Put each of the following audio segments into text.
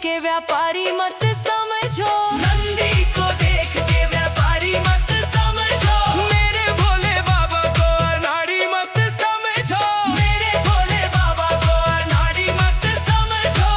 के व्यापारी मत समझो, नंदी को देख के व्यापारी मत समझो। मेरे भोले बाबा को अनाड़ी मत समझो, मेरे भोले बाबा को अनाड़ी मत समझो।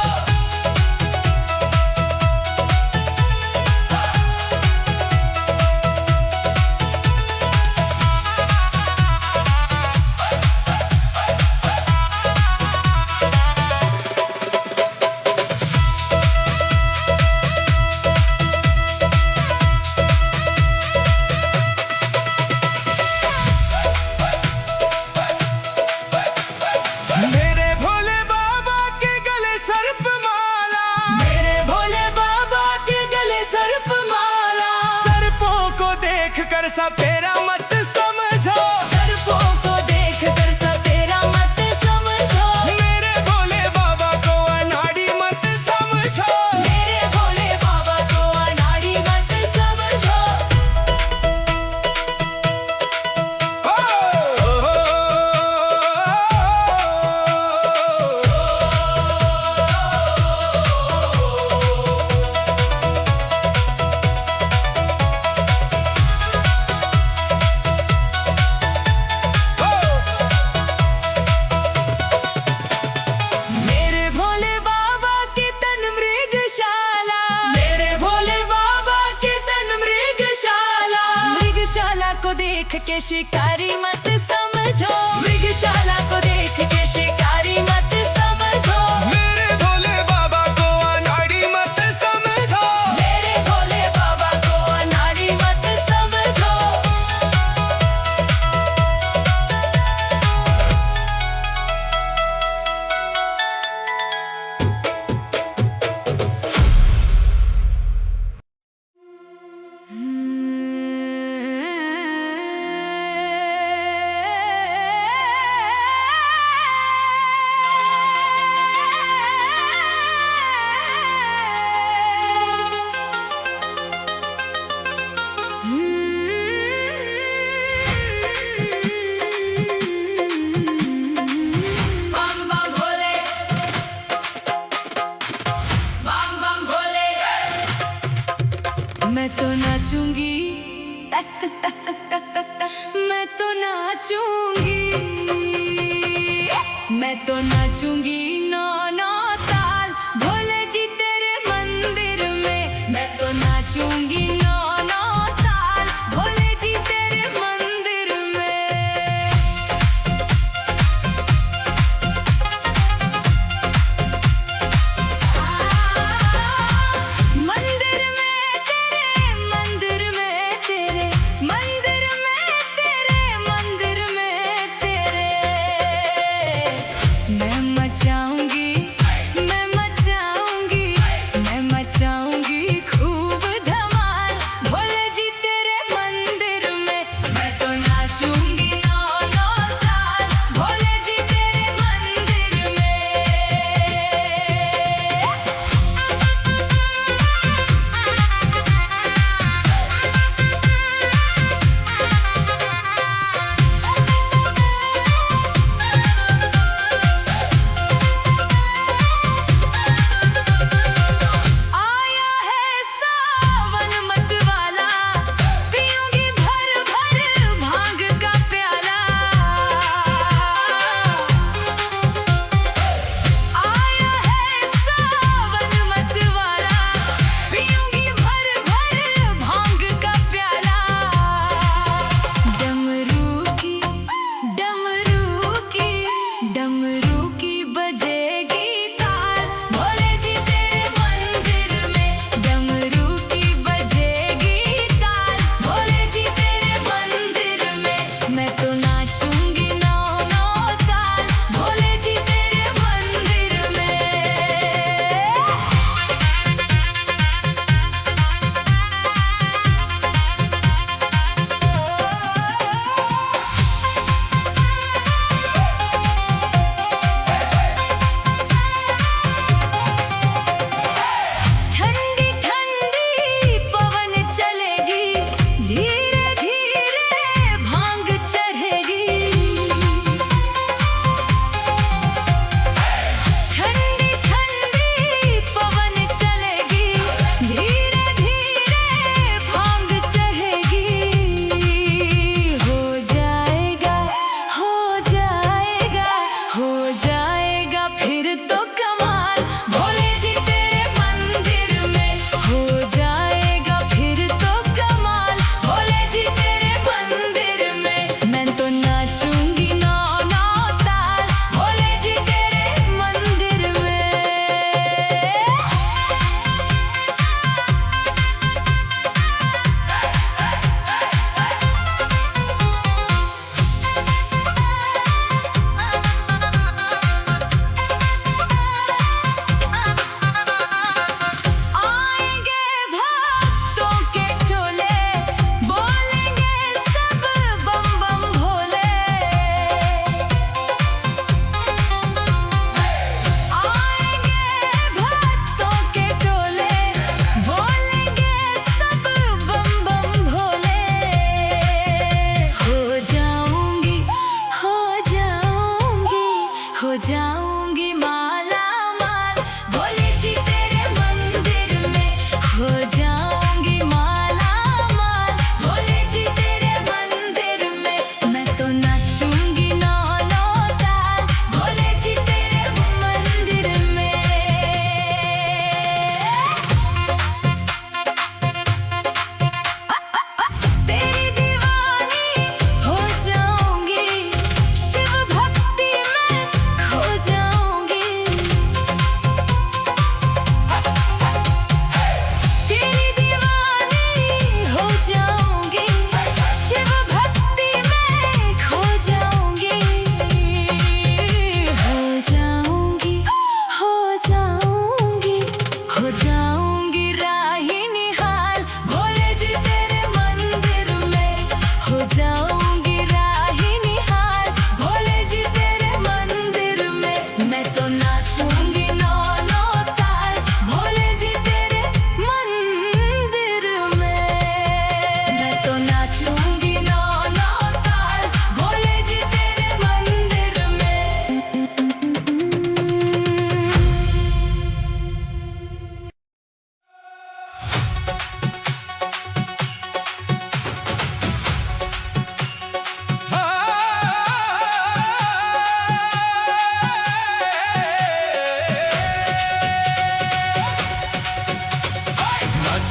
कर सपेरा मत समझो, सर्पों को देख कर सपेरा मत समझो। मेरे भोले बाबा को अनाड़ी मत समझो, मेरे भोले बाबा को अनाड़ी मत समझो। को देख के शिकारी मत समझो, मृगशाला को देख के शिकारी मत समझो। मेरे भोले बाबा को अनाड़ी मत समझो, मेरे भोले बाबा को अनाड़ी मत समझो। मैं तो नाचूंगी, मैं तो नाचूंगी नौ नौ ताल भोले जी तेरे मंदिर में। मैं तो नाचूंगी नौ नौ ताल भोले जी तेरे मंदिर में। मंदिर में तेरे, मंदिर में तेरे, मंदिर में तेरे, मंदिर में तेरे मैं मचाऊं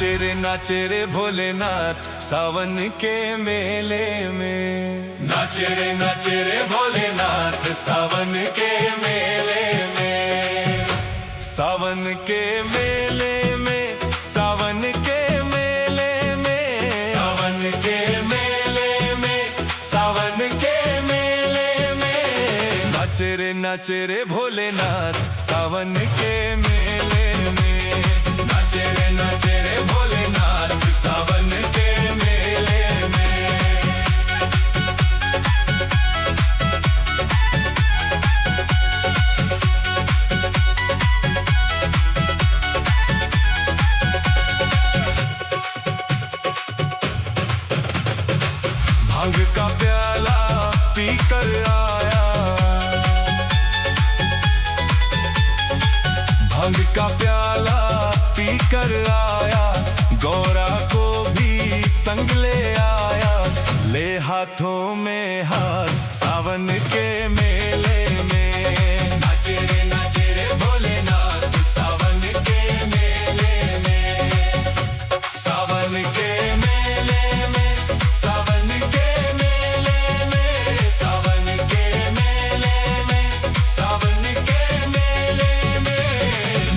नाचे रे भोलेनाथ सावन के मेले में। नाचे रे भोलेनाथ सावन के मेले में। सावन के मेले में, सावन के मेले में, सावन के मेले में, सावन के मेले में। नाचे रे भोलेनाथ सावन के मेले में। नाचे रे भोलेनाथ सावन के मेले में। भांग का प्याला पीकर आया, भांग का प्याला पीकर आया, गौरा को भी संग ले आया। ले हाथों में हाथ सावन के मेले में। नाचे रे भोलेनाथ सावन के मेले में। सावन के मेले में, सावन के मेले में, सावन के मेले में, सावन के मेले में।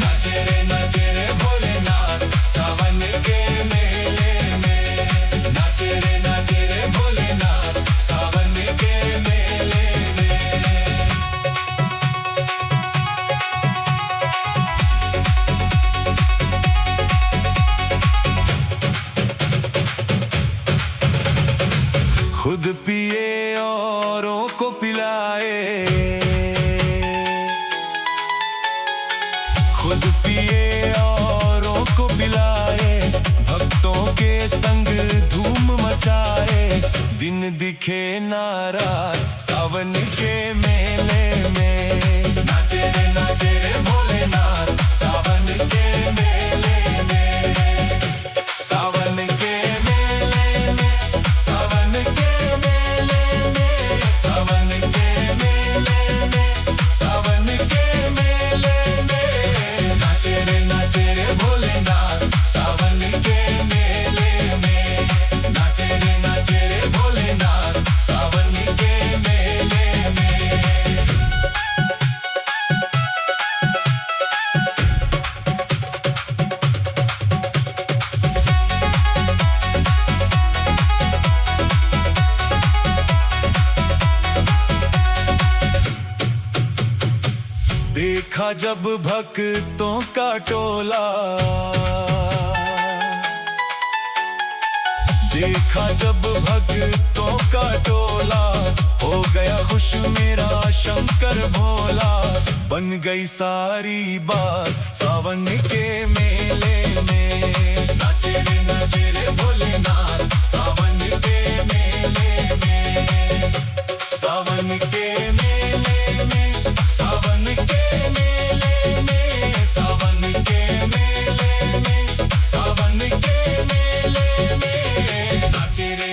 नाचे रे भोलेनाथ सावन के मेले में। नाचे रे भोलेनाथ सावन के मेले में। खुद पिए औरों को पिलाए, खुद पिए औरों को पिलाए, भक्तों के संग धूम मचाए। दिन दिखे ना रात सावन के मेले में। नाचे रे भोलेनाथ सावन के मेले में। सावन के मेले में, सावन के मेले में, सावन के मेले में, सावन के मेले में। नाचे रे भोलेनाथ सावन के मेले में। नाचे रे भोलेनाथ सावन के मेले में। देखा जब भक्तों का टोला, देखा जब भक्तों का टोला, हो गया खुश मेरा शंकर भोला। बन गई सारी बात सावन के मेले में। नाचे रे भोलेनाथ सावन के मेले में। सावन के मेले में, सावन के मेले में, सावन के मेले में, सावन के मेले में।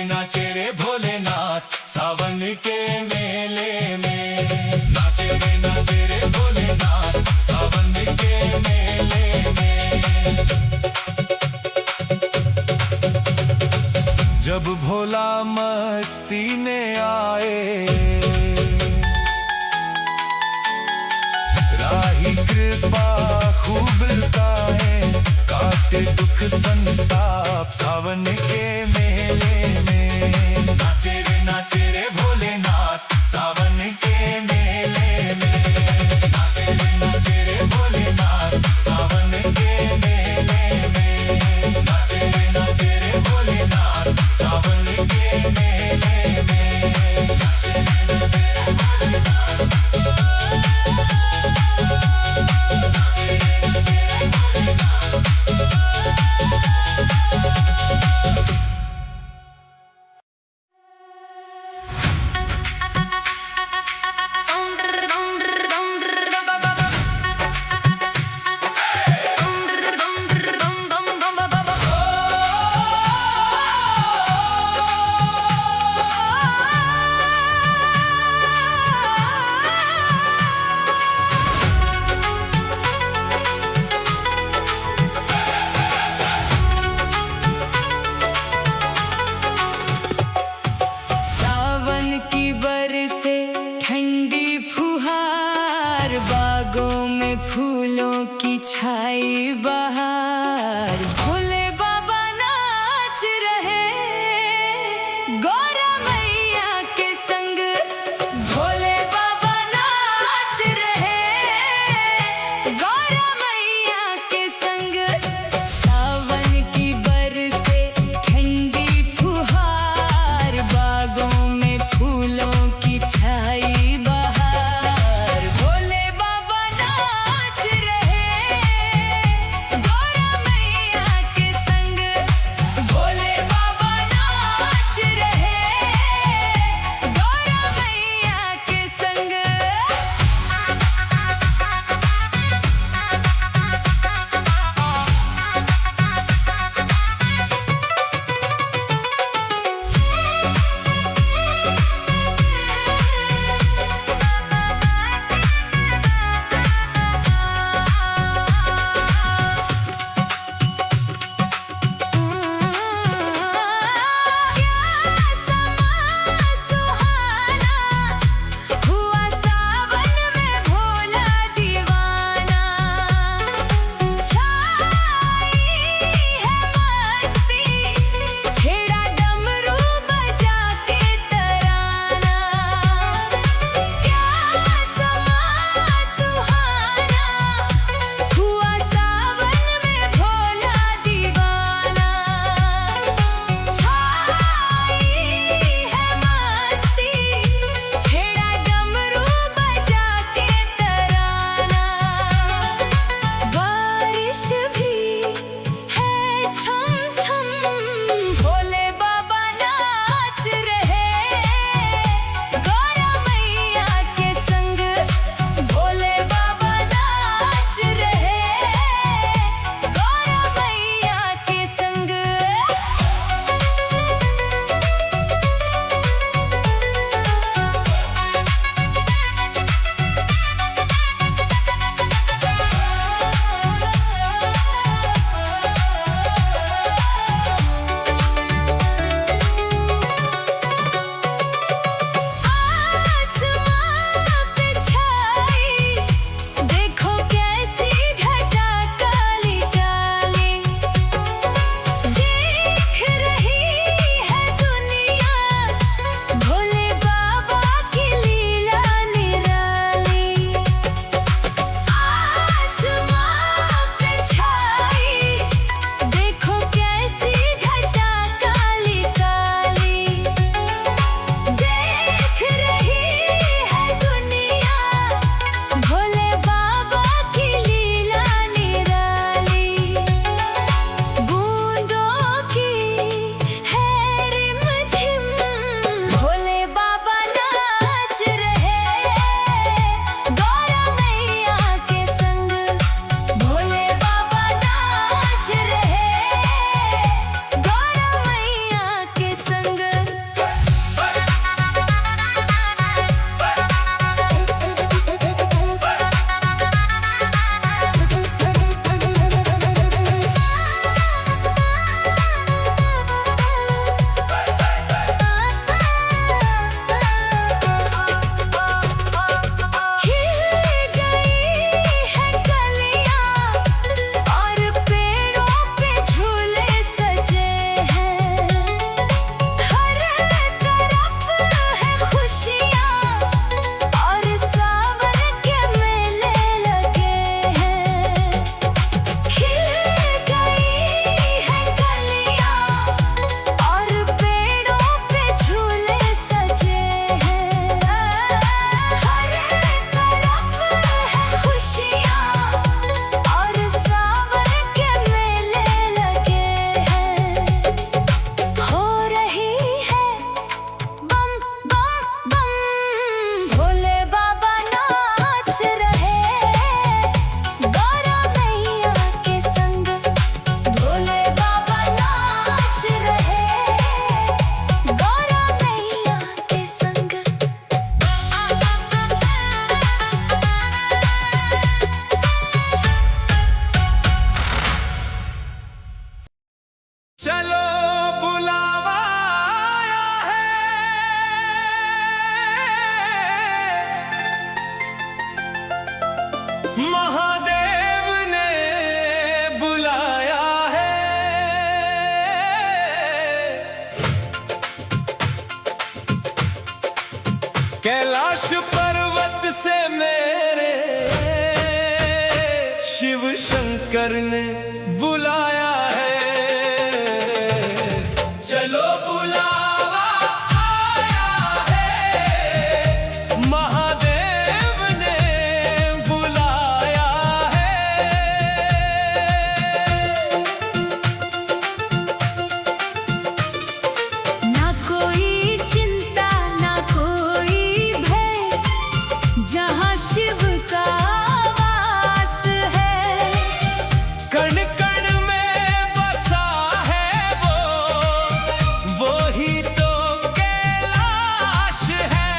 नाचे रे भोलेनाथ सावन के मेले में। नाचे रे भोलेनाथ सावन के मेले में। जब भोला मस्ती ने आए, राही कृपा खूब लुटाए, काटे दुख संताप सावन के मेले में। नाचे रे भोलेनाथ सावन के मेले में। नाचे रे भोलेनाथ सावन के मेले में। नाचे रे भोलेनाथ सावन के मेले में। बागों में फूलों की छाई बहार, भोले बाबा नाच रहे गौरा मैया के संग, भोले बाबा नाच रहे गौरा मैया के संग। सावन की बरसे ठंडी फुहार, बागों में फूलों की छाई बहार, भोले बाबा नाच रहे गौरा महादेव ने बुलाया है। कैलाश पर्वत से मेरे शिव शंकर ने बुलाया है। चलो बुलावा आया है, महादेव ने बुलाया है। ना कोई चिंता ना कोई भय, जहाँ शिव का वास है। कण कण में बसा है वो ही तो कैलाश है।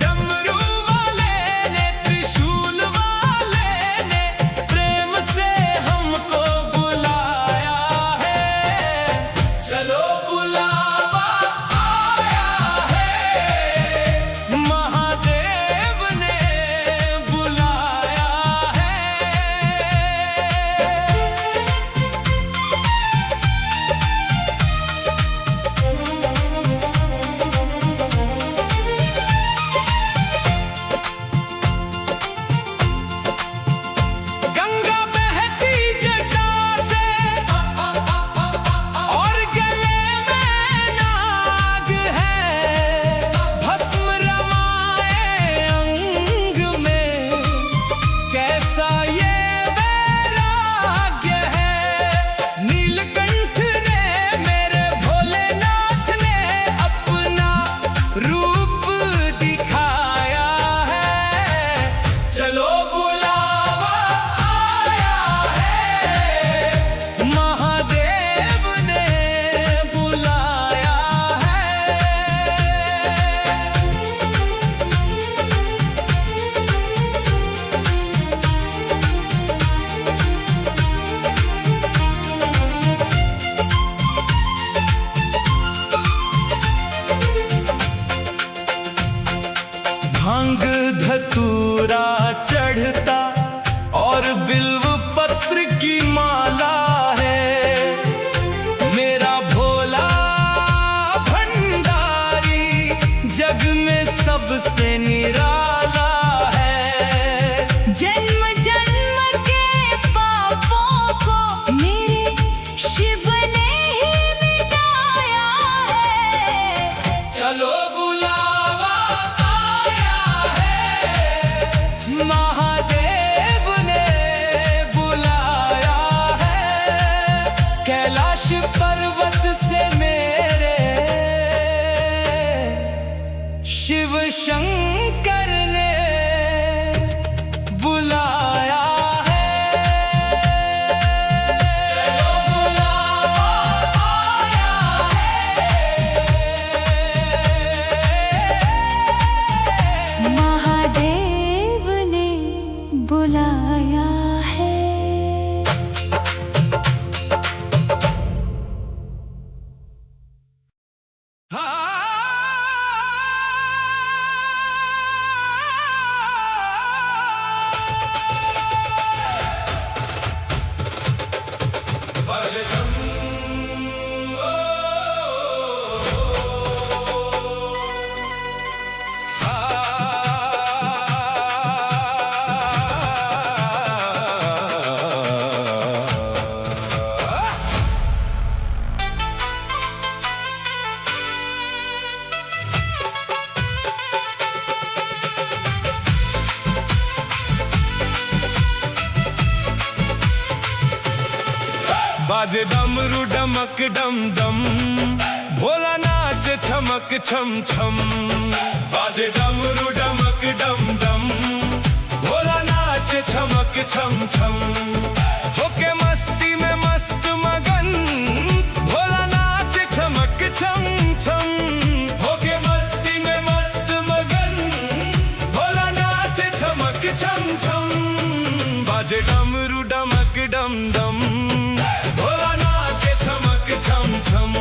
डमरू वाले ने त्रिशूल वाले ने प्रेम से हमको बुलाया है। चलो बुलावा आया है, महादेव ने बुलाया है। गंगा बहती जटा से और गले में नाग है। भस्म रमाए अंग में, कैसा ये वैराग्य है। नीलकंठ ने मेरे भोलेनाथ ने अपना रूप दिखाया है। चलो बुलावा आया है, महादेव ने बुलाया है। भांग धतूरा चढ़ता और बिल्व पत्र की माला है। मेरा भोला भंडारी जग में सबसे निराला है। जन्म जन्म के पापों को मेरे शिव ने ही मिटाया है। चलो बुलावा आया है, महादेव ने बुलाया है। कैलाश पर्वत से मेरे शिव शंकर ने बुलाया है। चलो बुलावा आया है, महादेव ने बुलाया है। बाजे डमरू डमक डम डम, भोला नाच छमक छम छम। बाजे डमरू डमक डम डम, भोला नाच छमक छम छम। होके मस्ती में मस्त मगन, भोला नाच छमक छम छम। होके मस्ती में मस्त मगन, भोला नाच छमक छम छम। बाजे डमरू डमक डम डम, भोला नाचे छमक छम छम।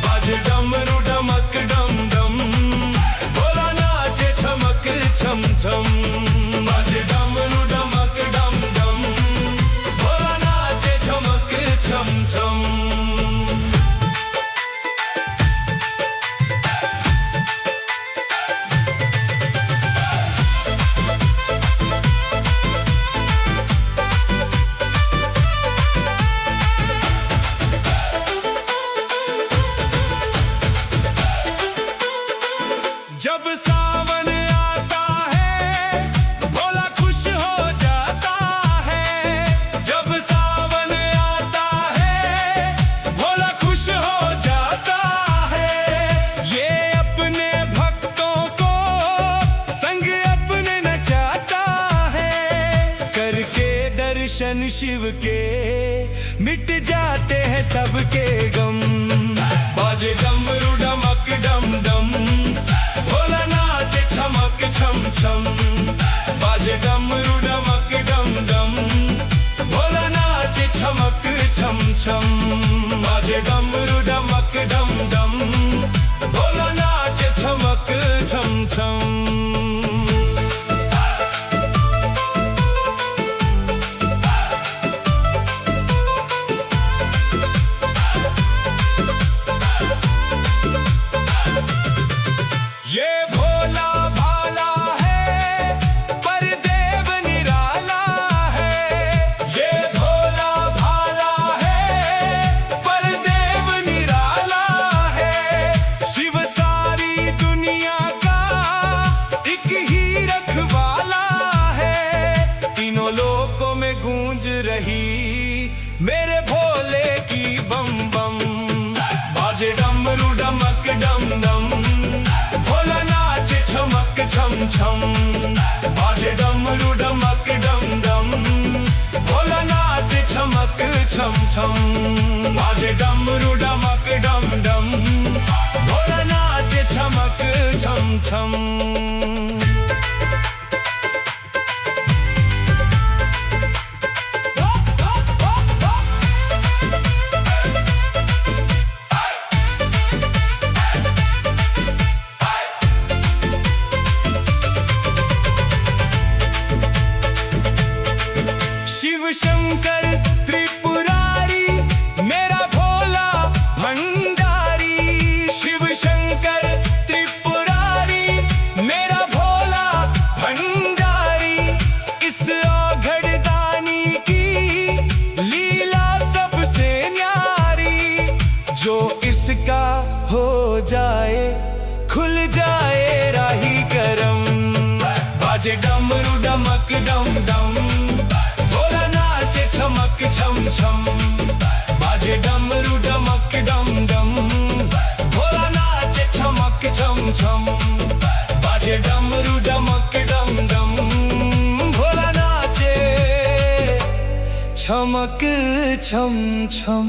बाजे डमरू डमक डम डम, भोला नाचे छमक छम छम। बाजे डमरू डमक दर्शन शिव के मिट जाते हैं सबके गम। बाजे डमरू डमक डम डम, भोला नाचे छमक छम छम। बाजे डमरू डमक डम डम, भोला नाचे छमक छम छम। बाजे डमरू डमक डम डम, भोला नाचे छमक छम छम। ये भोला भाला है पर देव निराला है। ये भोला भाला है पर देव निराला है। शिव सारी दुनिया का एक ही रखवाला है। तीनों लोकों में गूंज रही मेरे भोले की बम बम। बाजे डमरू डमक डम डम, भोला नाचे छमक छम छम। बाजे डमरू डमक डम डम, भोला नाचे छमक छम छम। बाजे डमरू डमक डम डम, भोला नाचे छमक छम छम। शंकर त्रिपुरारी मेरा भोला भंडारी। शिव शंकर त्रिपुरारी मेरा भोला भंडारी। इस औघड़ दानी की लीला सबसे न्यारी। जो इसका हो जाए खुल जाए राही करम। बाजे डमरू डमक डम डम, छमक छम छम। बाजे डमरू डमक डम डम, भोला नाचे छमक छम छम। बाजे डमरू डमक डम डम, भोला नाचे छमक छम छम।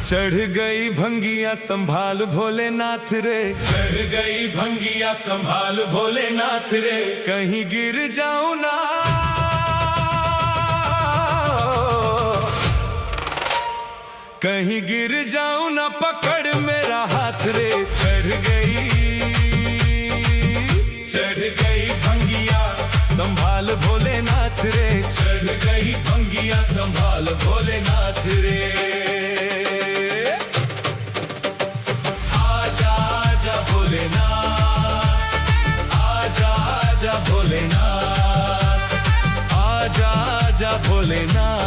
चढ़ गई भंगिया संभाल भोलेनाथ रे। चढ़ गई भंगिया संभाल भोलेनाथ रे। कहीं गिर जाऊं ना, कहीं गिर जाऊं ना, पकड़ मेरा हाथ रे। चढ़ गई भंगिया संभाल भोलेनाथ रे। चढ़ गई भंगिया संभाल भोलेनाथ रे। आजा भोलेनाथ, आजा आजा भोलेनाथ, आजा आजा भोलेनाथ।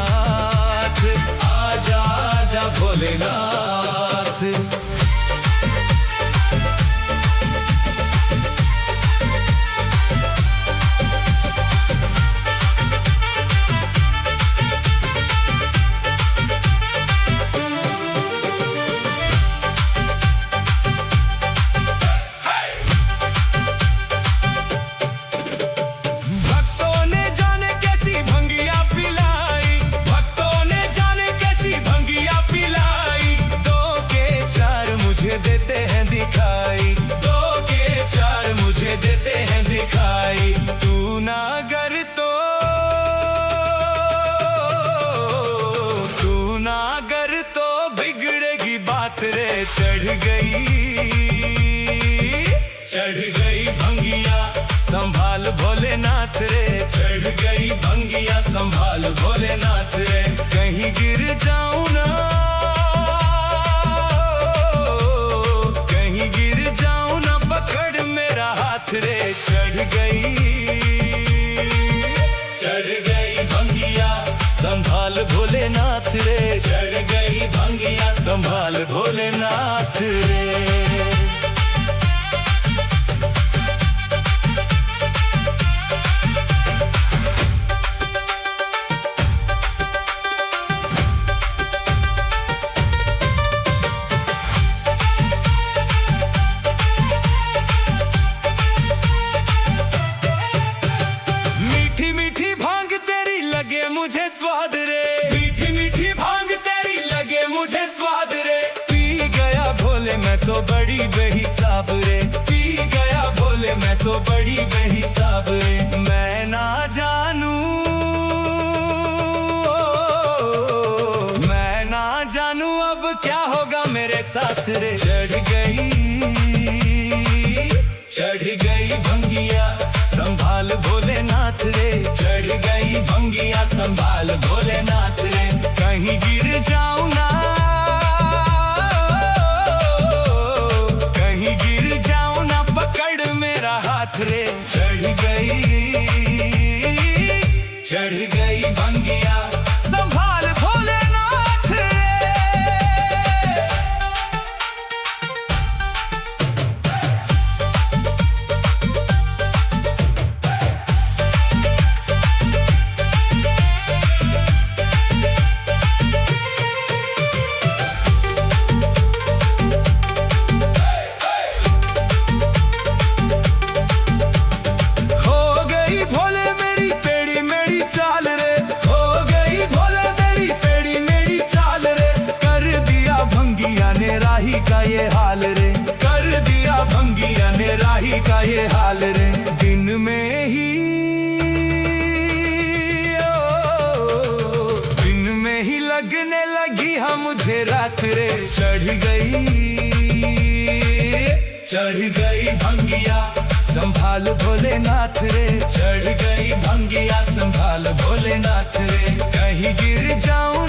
देते हैं दिखाई, दो के चार मुझे देते हैं दिखाई। तू ना गर तो, तू ना गर तो बिगड़ेगी बात रे। चढ़ गई भंगिया संभाल भोलेनाथ रे। चढ़ गई भंगिया संभाल भोलेनाथ रे। संभाल भोलेनाथ रे, चढ़ गई भंगिया संभाल भोलेनाथ रे। मीठी मीठी भांग तेरी लगे मुझे स्वाद रे, मीठी मीठी भांग तेरी लगे मुझे स्वाद रे। पी गया भोले मैं तो बड़ी बेहिसाब रे, पी गया भोले मैं तो बड़ी बेहिसाब रे। मैं ना जानूं, मैं ना जानूं अब क्या होगा मेरे साथ रे। चढ़ गई भंगिया संभाल भोलेनाथ रे, चढ़ गई भंगिया संभाल भोलेनाथ रे। कहीं गिर जाऊं ना, कहीं गिर जाऊं ना, पकड़ मेरा हाथ रे। चढ़ गई भंगिया संभाल भोलेनाथ रे। राही का ये हाल रे, कर दिया भंगिया ने राही का ये हाल रे। दिन में ही दिन में ही लगने लगी हम मुझे रात रे। चढ़ गई भंगिया संभाल भोलेनाथ रे, चढ़ गई भंगिया संभाल भोलेनाथ रे। कहीं गिर जाऊं